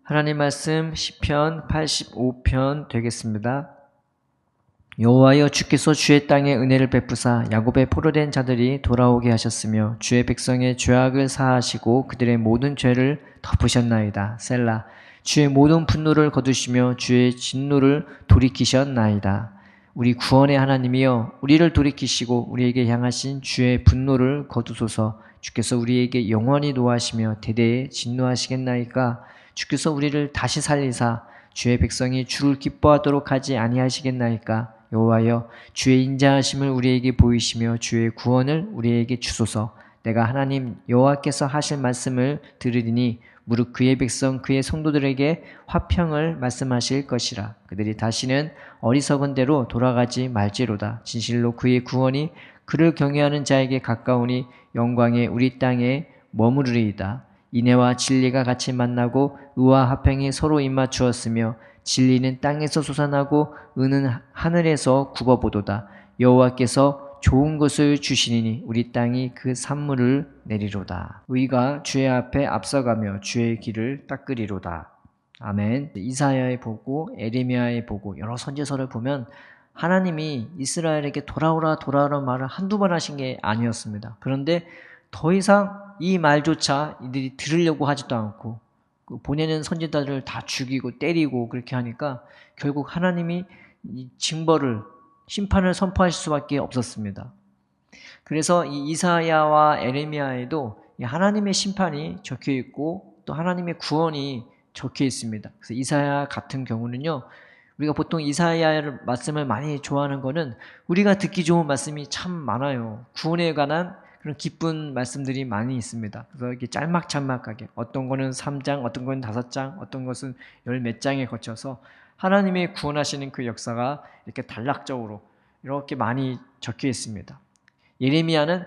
하나님 말씀 시편 85편 되겠습니다. 여호와여, 주께서 주의 땅에 은혜를 베푸사 야곱의 포로된 자들이 돌아오게 하셨으며 주의 백성의 죄악을 사하시고 그들의 모든 죄를 덮으셨나이다. 셀라. 주의 모든 분노를 거두시며 주의 진노를 돌이키셨나이다. 우리 구원의 하나님이여, 우리를 돌이키시고 우리에게 향하신 주의 분노를 거두소서. 주께서 우리에게 영원히 노하시며 대대에 진노하시겠나이까? 주께서 우리를 다시 살리사 주의 백성이 주를 기뻐하도록 하지 아니하시겠나이까? 여호와여, 주의 인자하심을 우리에게 보이시며 주의 구원을 우리에게 주소서. 내가 하나님 여호와께서 하실 말씀을 들으리니 무릇 그의 백성 그의 성도들에게 화평을 말씀하실 것이라. 그들이 다시는 어리석은 대로 돌아가지 말지로다. 진실로 그의 구원이 그를 경외하는 자에게 가까우니 영광의 우리 땅에 머무르리이다. 인애와 진리가 같이 만나고 의와 화평이 서로 입맞추었으며 진리는 땅에서 솟아나고 의는 하늘에서 굽어보도다. 여호와께서 좋은 것을 주시니 우리 땅이 그 산물을 내리로다. 의가 주의 앞에 앞서가며 주의 길을 닦으리로다. 아멘. 이사야에 보고 에레미야에 보고 여러 선지서를 보면 하나님이 이스라엘에게 돌아오라 말을 한두 번 하신 게 아니었습니다. 그런데 더 이상 이 말조차 이들이 들으려고 하지도 않고 보내는 선지자들을 다 죽이고 때리고 그렇게 하니까 결국 하나님이 이 징벌을, 심판을 선포하실 수밖에 없었습니다. 그래서 이 이사야와 에레미야에도 하나님의 심판이 적혀 있고 또 하나님의 구원이 적혀 있습니다. 그래서 이사야 같은 경우는요, 우리가 보통 이사야의 말씀을 많이 좋아하는 거는 우리가 듣기 좋은 말씀이 참 많아요. 구원에 관한 그런 기쁜 말씀들이 많이 있습니다. 그래서 이렇게 짤막짤막하게 어떤 거는 3장, 어떤 거는 5장, 어떤 것은 열 몇 장에 거쳐서 하나님의 구원하시는 그 역사가 이렇게 단락적으로 이렇게 많이 적혀 있습니다. 예레미야는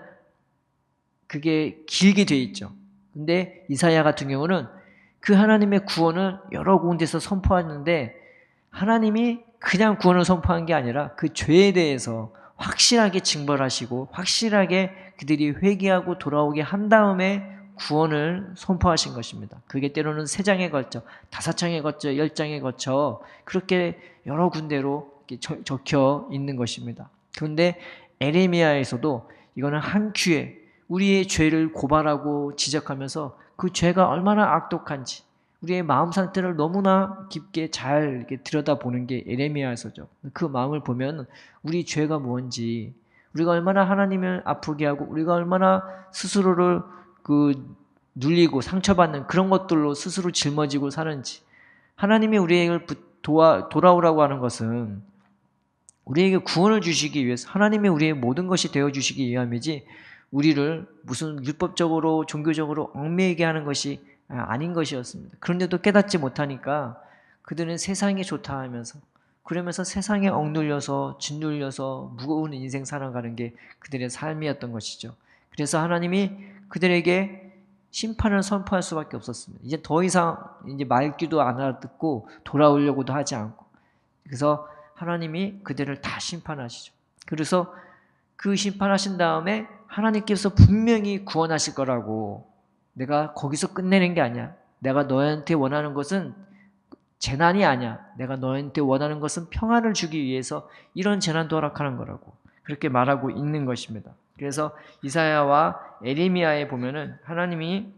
그게 길게 돼 있죠. 근데 이사야 같은 경우는 그 하나님의 구원을 여러 군데서 선포하는데 하나님이 그냥 구원을 선포한 게 아니라 그 죄에 대해서 확실하게 징벌하시고 확실하게 그들이 회개하고 돌아오게 한 다음에 구원을 선포하신 것입니다. 그게 때로는 3장에 걸쳐, 5장에 걸쳐, 10장에 걸쳐 그렇게 여러 군데로 적혀 있는 것입니다. 그런데 에레미야에서도 이거는 한 큐에 우리의 죄를 고발하고 지적하면서 그 죄가 얼마나 악독한지 우리의 마음 상태를 너무나 깊게 잘 이렇게 들여다보는 게 에레미야서죠. 그 마음을 보면 우리 죄가 뭔지, 우리가 얼마나 하나님을 아프게 하고 우리가 얼마나 스스로를 눌리고 상처받는 그런 것들로 스스로 짊어지고 사는지, 하나님이 우리에게 돌아오라고 하는 것은 우리에게 구원을 주시기 위해서, 하나님이 우리의 모든 것이 되어주시기 위함이지 우리를 무슨 율법적으로 종교적으로 얽매이게 하는 것이 아닌 것이었습니다. 그런데도 깨닫지 못하니까 그들은 세상이 좋다 하면서, 그러면서 세상에 억눌려서 짓눌려서 무거운 인생 살아가는 게 그들의 삶이었던 것이죠. 그래서 하나님이 그들에게 심판을 선포할 수밖에 없었습니다. 이제 더 이상 이제 말귀도 안 알아듣고 돌아오려고도 하지 않고, 그래서 하나님이 그들을 다 심판하시죠. 그래서 그 심판하신 다음에 하나님께서 분명히 구원하실 거라고, 내가 거기서 끝내는 게 아니야. 내가 너한테 원하는 것은 재난이 아니야. 내가 너한테 원하는 것은 평안을 주기 위해서 이런 재난도 허락하는 거라고 그렇게 말하고 있는 것입니다. 그래서 이사야와 에레미야에 보면은 하나님이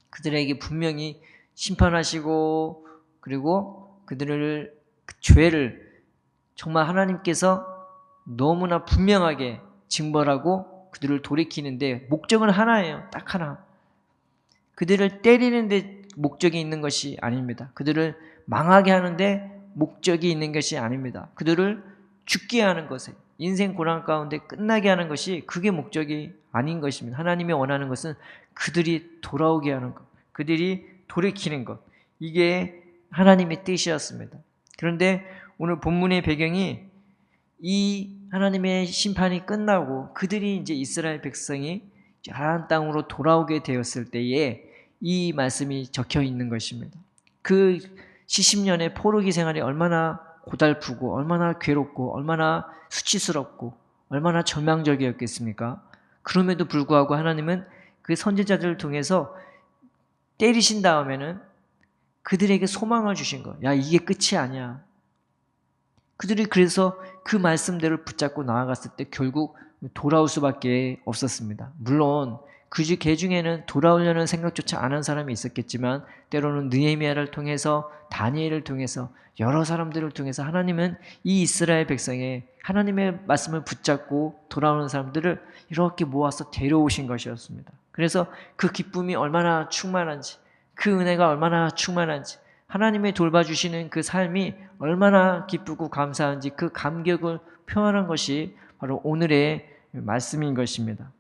그들에게 분명히 심판하시고 그리고 그들을 그 죄를 정말 하나님께서 너무나 분명하게 징벌하고 그들을 돌이키는데 목적은 하나예요. 딱 하나. 그들을 때리는데 목적이 있는 것이 아닙니다. 그들을 망하게 하는데 목적이 있는 것이 아닙니다. 그들을 죽게 하는 것에, 인생 고난 가운데 끝나게 하는 것이 그게 목적이 아닌 것입니다. 하나님이 원하는 것은 그들이 돌아오게 하는 것, 그들이 돌이키는 것, 이게 하나님의 뜻이었습니다. 그런데 오늘 본문의 배경이 이 하나님의 심판이 끝나고 그들이 이제 이스라엘 백성이 가나안 땅으로 돌아오게 되었을 때에 이 말씀이 적혀 있는 것입니다. 그 70년의 포로기 생활이 얼마나 고달프고 얼마나 괴롭고 얼마나 수치스럽고 얼마나 절망적이었겠습니까? 그럼에도 불구하고 하나님은 그 선지자들을 통해서 때리신 다음에는 그들에게 소망을 주신 거예요. 야, 이게 끝이 아니야. 그들이 그래서 그 말씀대로 붙잡고 나아갔을 때 결국 돌아올 수밖에 없었습니다. 물론 개 중에는 돌아오려는 생각조차 안 한 사람이 있었겠지만 때로는 느헤미야를 통해서, 다니엘을 통해서, 여러 사람들을 통해서 하나님은 이 이스라엘 백성에 하나님의 말씀을 붙잡고 돌아오는 사람들을 이렇게 모아서 데려오신 것이었습니다. 그래서 그 기쁨이 얼마나 충만한지, 그 은혜가 얼마나 충만한지, 하나님의 돌봐주시는 그 삶이 얼마나 기쁘고 감사한지 그 감격을 표현한 것이 바로 오늘의 말씀인 것입니다.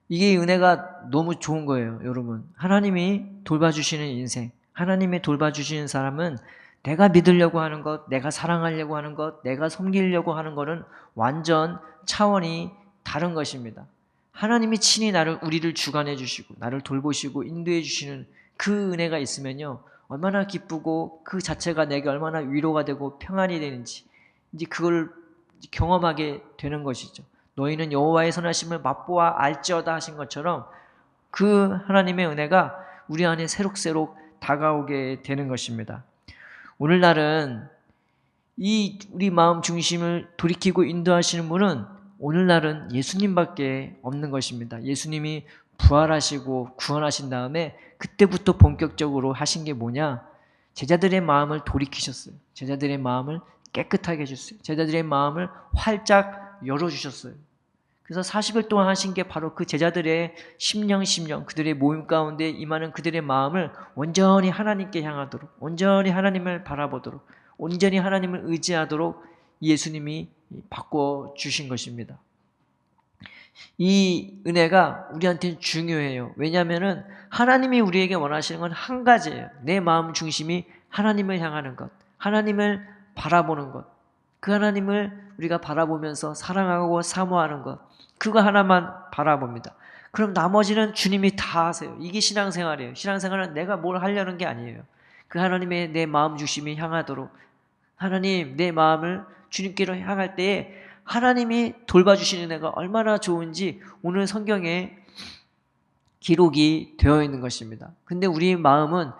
이게 은혜가 너무 좋은 거예요, 여러분. 하나님이 돌봐주시는 인생, 하나님의 돌봐주시는 사람은 내가 믿으려고 하는 것, 내가 사랑하려고 하는 것, 내가 섬기려고 하는 것은 완전 차원이 다른 것입니다. 하나님이 친히 우리를 주관해 주시고 나를 돌보시고 인도해 주시는 그 은혜가 있으면요, 얼마나 기쁘고 그 자체가 내게 얼마나 위로가 되고 평안이 되는지 이제 그걸 경험하게 되는 것이죠. 너희는 여호와의 선하심을 맛보아 알지어다 하신 것처럼 그 하나님의 은혜가 우리 안에 새록새록 다가오게 되는 것입니다. 오늘날은 이 우리 마음 중심을 돌이키고 인도하시는 분은 오늘날은 예수님밖에 없는 것입니다. 예수님이 부활하시고 구원하신 다음에 그때부터 본격적으로 하신 게 뭐냐? 제자들의 마음을 돌이키셨어요. 제자들의 마음을 깨끗하게 해주셨어요. 제자들의 마음을 활짝 열어주셨어요. 그래서 40일 동안 하신 게 바로 그 제자들의 심령 그들의 모임 가운데 임하는 그들의 마음을 온전히 하나님께 향하도록, 온전히 하나님을 바라보도록, 온전히 하나님을 의지하도록 예수님이 바꿔주신 것입니다. 이 은혜가 우리한테는 중요해요. 왜냐하면 하나님이 우리에게 원하시는 건 한 가지예요. 내 마음 중심이 하나님을 향하는 것, 하나님을 바라보는 것, 그 하나님을 우리가 바라보면서 사랑하고 사모하는 것, 그거 하나만 바라봅니다. 그럼 나머지는 주님이 다 하세요. 이게 신앙생활이에요. 신앙생활은 내가 뭘 하려는 게 아니에요. 그 하나님의 내 마음 중심이 향하도록, 하나님 내 마음을 주님께로 향할 때에 하나님이 돌봐주시는 애가 얼마나 좋은지 오늘 성경에 기록이 되어 있는 것입니다. 근데 우리 마음은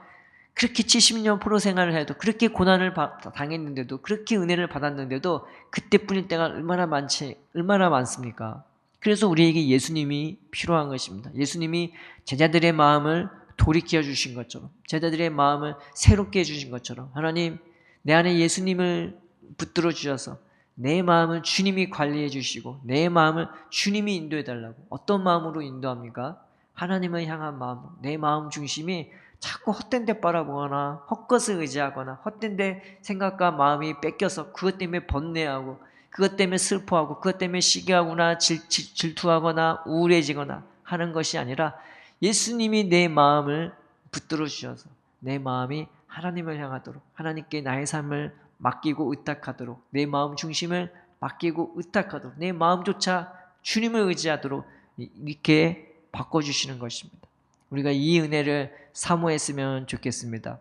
그렇게 70년 포로 생활을 해도, 그렇게 고난을 당했는데도, 그렇게 은혜를 받았는데도 그때뿐일 때가 얼마나 많습니까? 그래서 우리에게 예수님이 필요한 것입니다. 예수님이 제자들의 마음을 돌이켜 주신 것처럼, 제자들의 마음을 새롭게 해주신 것처럼, 하나님 내 안에 예수님을 붙들어 주셔서 내 마음을 주님이 관리해 주시고 내 마음을 주님이 인도해 달라고. 어떤 마음으로 인도합니까? 하나님을 향한 마음, 내 마음 중심이 자꾸 헛된 데 바라보거나 헛것을 의지하거나 헛된 데 생각과 마음이 뺏겨서 그것 때문에 번뇌하고 그것 때문에 슬퍼하고 그것 때문에 시기하거나 질투하거나 우울해지거나 하는 것이 아니라 예수님이 내 마음을 붙들어 주셔서 내 마음이 하나님을 향하도록, 하나님께 나의 삶을 맡기고 의탁하도록, 내 마음 중심을 맡기고 의탁하도록, 내 마음조차 주님을 의지하도록 이렇게 바꿔주시는 것입니다. 우리가 이 은혜를 사모했으면 좋겠습니다.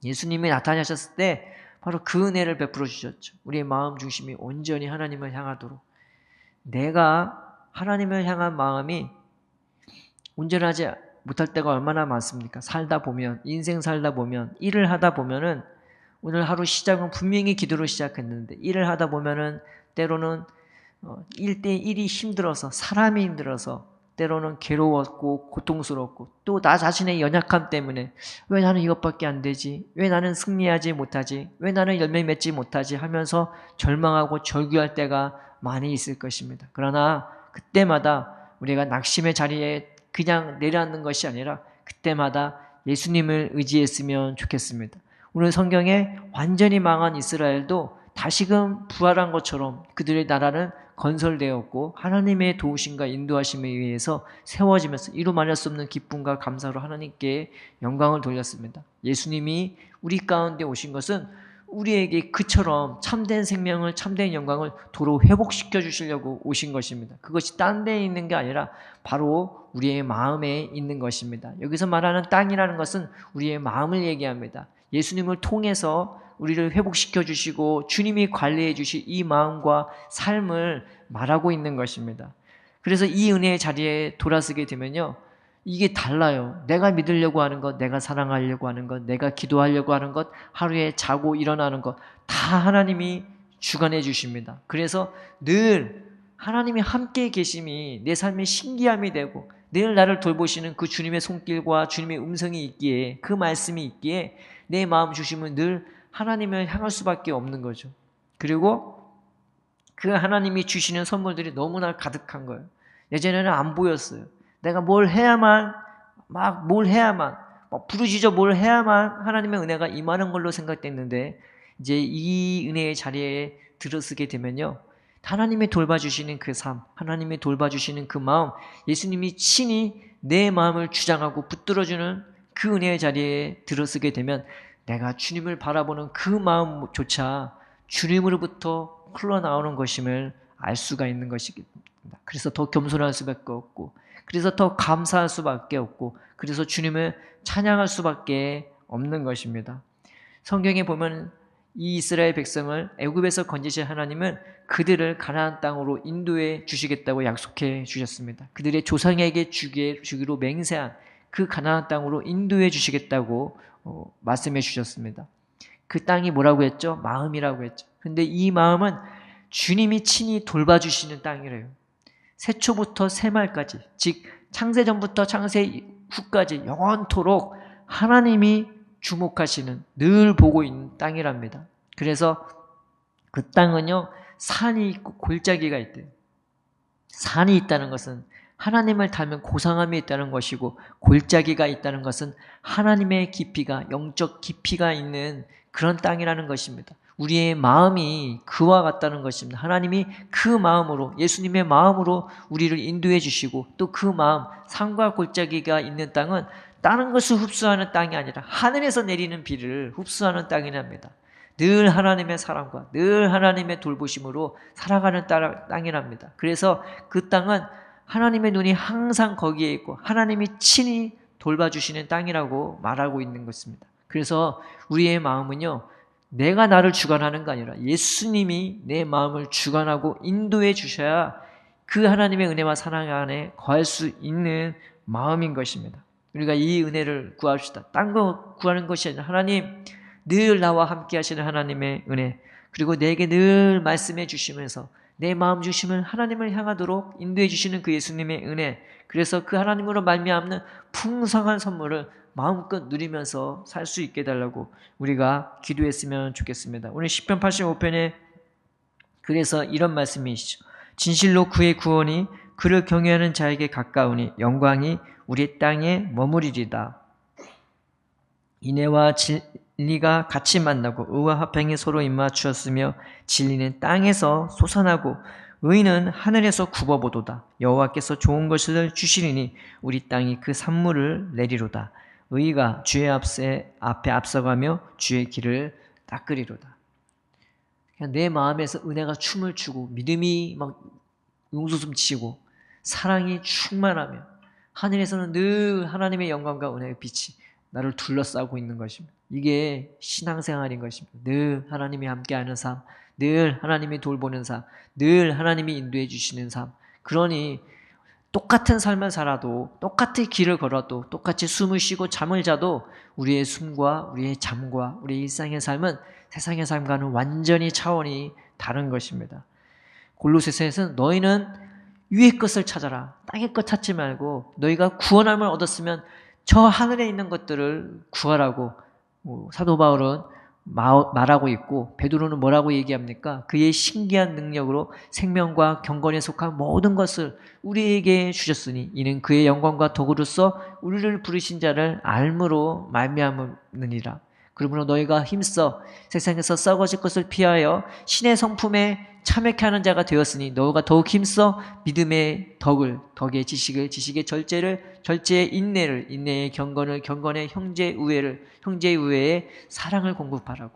예수님이 나타나셨을 때 바로 그 은혜를 베풀어 주셨죠. 우리의 마음 중심이 온전히 하나님을 향하도록. 내가 하나님을 향한 마음이 온전하지 못할 때가 얼마나 많습니까? 살다 보면, 인생 살다 보면, 일을 하다 보면은 오늘 하루 시작은 분명히 기도로 시작했는데 일을 하다 보면은 때로는 일이 힘들어서, 사람이 힘들어서 때로는 괴로웠고 고통스럽고 또 나 자신의 연약함 때문에 왜 나는 이것밖에 안 되지? 왜 나는 승리하지 못하지? 왜 나는 열매 맺지 못하지? 하면서 절망하고 절규할 때가 많이 있을 것입니다. 그러나 그때마다 우리가 낙심의 자리에 그냥 내려앉는 것이 아니라 그때마다 예수님을 의지했으면 좋겠습니다. 오늘 성경에 완전히 망한 이스라엘도 다시금 부활한 것처럼 그들의 나라는 건설되었고 하나님의 도우심과 인도하심에 의해서 세워지면서 이루 말할 수 없는 기쁨과 감사로 하나님께 영광을 돌렸습니다. 예수님이 우리 가운데 오신 것은 우리에게 그처럼 참된 생명을, 참된 영광을 도로 회복시켜 주시려고 오신 것입니다. 그것이 딴 데에 있는 게 아니라 바로 우리의 마음에 있는 것입니다. 여기서 말하는 땅이라는 것은 우리의 마음을 얘기합니다. 예수님을 통해서 우리를 회복시켜 주시고 주님이 관리해 주실 이 마음과 삶을 말하고 있는 것입니다. 그래서 이 은혜의 자리에 돌아서게 되면요, 이게 달라요. 내가 믿으려고 하는 것, 내가 사랑하려고 하는 것, 내가 기도하려고 하는 것, 하루에 자고 일어나는 것 다 하나님이 주관해 주십니다. 그래서 늘 하나님이 함께 계심이 내 삶의 신기함이 되고 늘 나를 돌보시는 그 주님의 손길과 주님의 음성이 있기에, 그 말씀이 있기에 내 마음 주심은 늘 하나님을 향할 수밖에 없는 거죠. 그리고 그 하나님이 주시는 선물들이 너무나 가득한 거예요. 예전에는 안 보였어요. 내가 뭘 해야만, 막 부르짖어 뭘 해야만 하나님의 은혜가 임하는 걸로 생각됐는데, 이제 이 은혜의 자리에 들어서게 되면요, 하나님이 돌봐주시는 그 삶, 하나님이 돌봐주시는 그 마음, 예수님이 친히 내 마음을 주장하고 붙들어주는 그 은혜의 자리에 들어서게 되면 내가 주님을 바라보는 그 마음조차 주님으로부터 흘러나오는 것임을 알 수가 있는 것입니다. 그래서 더 겸손할 수밖에 없고, 그래서 더 감사할 수밖에 없고, 그래서 주님을 찬양할 수밖에 없는 것입니다. 성경에 보면 이 이스라엘 백성을 애굽에서 건지신 하나님은 그들을 가나안 땅으로 인도해 주시겠다고 약속해 주셨습니다. 그들의 조상에게 주기로 맹세한 그 가나안 땅으로 인도해 주시겠다고 말씀해 주셨습니다. 그 땅이 뭐라고 했죠? 마음이라고 했죠. 근데 이 마음은 주님이 친히 돌봐주시는 땅이래요. 세초부터 세말까지, 즉 창세전부터 창세 후까지 영원토록 하나님이 주목하시는, 늘 보고 있는 땅이랍니다. 그래서 그 땅은요, 산이 있고 골짜기가 있대요. 산이 있다는 것은 하나님을 닮은 고상함이 있다는 것이고, 골짜기가 있다는 것은 하나님의 깊이가, 영적 깊이가 있는 그런 땅이라는 것입니다. 우리의 마음이 그와 같다는 것입니다. 하나님이 그 마음으로, 예수님의 마음으로 우리를 인도해 주시고, 또 그 마음, 산과 골짜기가 있는 땅은 다른 것을 흡수하는 땅이 아니라 하늘에서 내리는 비를 흡수하는 땅이랍니다. 늘 하나님의 사랑과 늘 하나님의 돌보심으로 살아가는 땅이랍니다. 그래서 그 땅은 하나님의 눈이 항상 거기에 있고 하나님이 친히 돌봐주시는 땅이라고 말하고 있는 것입니다. 그래서 우리의 마음은요, 내가 나를 주관하는 거 아니라 예수님이 내 마음을 주관하고 인도해 주셔야 그 하나님의 은혜와 사랑 안에 거할 수 있는 마음인 것입니다. 우리가 이 은혜를 구합시다. 딴 거 구하는 것이 아니라 하나님, 늘 나와 함께 하시는 하나님의 은혜, 그리고 내게 늘 말씀해 주시면서 내 마음 주심을 하나님을 향하도록 인도해 주시는 그 예수님의 은혜, 그래서 그 하나님으로 말미암는 풍성한 선물을 마음껏 누리면서 살 수 있게 해달라고 우리가 기도했으면 좋겠습니다. 오늘 시편 85편에 그래서 이런 말씀이시죠. 진실로 그의 구원이 그를 경외하는 자에게 가까우니 영광이 우리 땅에 머무리리다. 인애와 진리가 같이 만나고 의와 화평이 서로 입맞추었으며 진리는 땅에서 솟아나고 의는 하늘에서 굽어보도다. 여호와께서 좋은 것을 주시리니 우리 땅이 그 산물을 내리로다. 의가 주의 앞에 앞서가며 주의 길을 닦으리로다. 그냥 내 마음에서 은혜가 춤을 추고 믿음이 막 용솟음치고 사랑이 충만하며 하늘에서는 늘 하나님의 영광과 은혜의 빛이 나를 둘러싸고 있는 것입니다. 이게 신앙생활인 것입니다. 늘 하나님이 함께하는 삶, 늘 하나님이 돌보는 삶, 늘 하나님이 인도해 주시는 삶. 그러니 똑같은 삶을 살아도, 똑같은 길을 걸어도, 똑같이 숨을 쉬고 잠을 자도 우리의 숨과 우리의 잠과 우리의 일상의 삶은 세상의 삶과는 완전히 차원이 다른 것입니다. 골로새서에서는 너희는 위의 것을 찾아라. 땅의 것 찾지 말고 너희가 구원함을 얻었으면 저 하늘에 있는 것들을 구하라고 사도 바울은 말하고 있고, 베드로는 뭐라고 얘기합니까? 그의 신기한 능력으로 생명과 경건에 속한 모든 것을 우리에게 주셨으니 이는 그의 영광과 덕으로서 우리를 부르신 자를 알므로 말미암느니라. 그러므로 너희가 힘써 세상에서 썩어질 것을 피하여 신의 성품에 참여케 하는 자가 되었으니 너희가 더욱 힘써 믿음의 덕의 지식을, 지식의 절제를, 절제의 인내를, 인내의 경건을, 경건의 형제의 우애에 사랑을 공급하라고.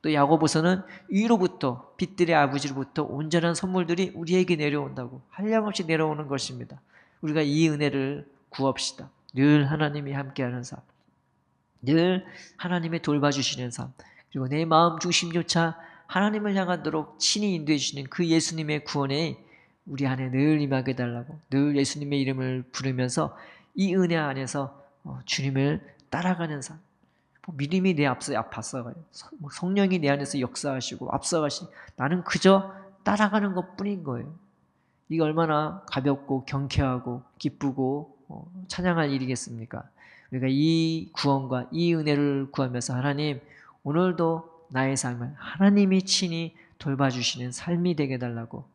또 야고보서는 위로부터, 빛들의 아버지로부터 온전한 선물들이 우리에게 내려온다고, 한량없이 내려오는 것입니다. 우리가 이 은혜를 구합시다. 늘 하나님이 함께하는 삶, 늘 하나님의 돌봐주시는 삶, 그리고 내 마음 중심조차 하나님을 향하도록 친히 인도해 주시는 그 예수님의 구원에 우리 안에 늘 임하게 해달라고, 늘 예수님의 이름을 부르면서 이 은혜 안에서 주님을 따라가는 삶. 믿음이 내 앞서 앞서가요. 성령이 내 안에서 역사하시고 앞서가시. 나는 그저 따라가는 것뿐인 거예요. 이게 얼마나 가볍고 경쾌하고 기쁘고 찬양할 일이겠습니까? 우리가 이 구원과 이 은혜를 구하면서 하나님 오늘도 나의 삶을 하나님이 친히 돌봐주시는 삶이 되게 해달라고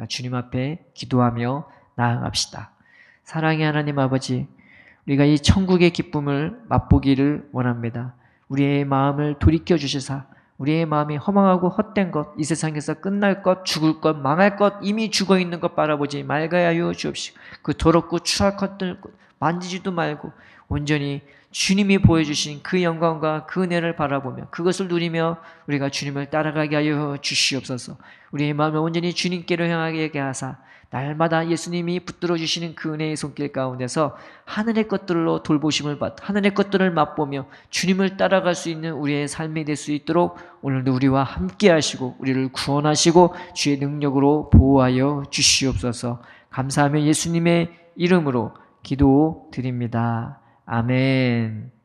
주님 앞에 기도하며 나아갑시다. 사랑의 하나님 아버지, 우리가 이 천국의 기쁨을 맛보기를 원합니다. 우리의 마음을 돌이켜 주시사 우리의 마음이 허망하고 헛된 것, 이 세상에서 끝날 것, 죽을 것, 망할 것, 이미 죽어있는 것 바라보지 말게 하여 주옵시고 그 더럽고 추할 것들 만지지도 말고 온전히 주님이 보여주신 그 영광과 그 은혜를 바라보며 그것을 누리며 우리가 주님을 따라가게 하여 주시옵소서. 우리의 마음을 온전히 주님께로 향하게 하사 날마다 예수님이 붙들어 주시는 그 은혜의 손길 가운데서 하늘의 것들로 돌보심을 받, 하늘의 것들을 맛보며 주님을 따라갈 수 있는 우리의 삶이 될 수 있도록 오늘도 우리와 함께 하시고 우리를 구원하시고 주의 능력으로 보호하여 주시옵소서. 감사하며 예수님의 이름으로 기도드립니다. 아멘.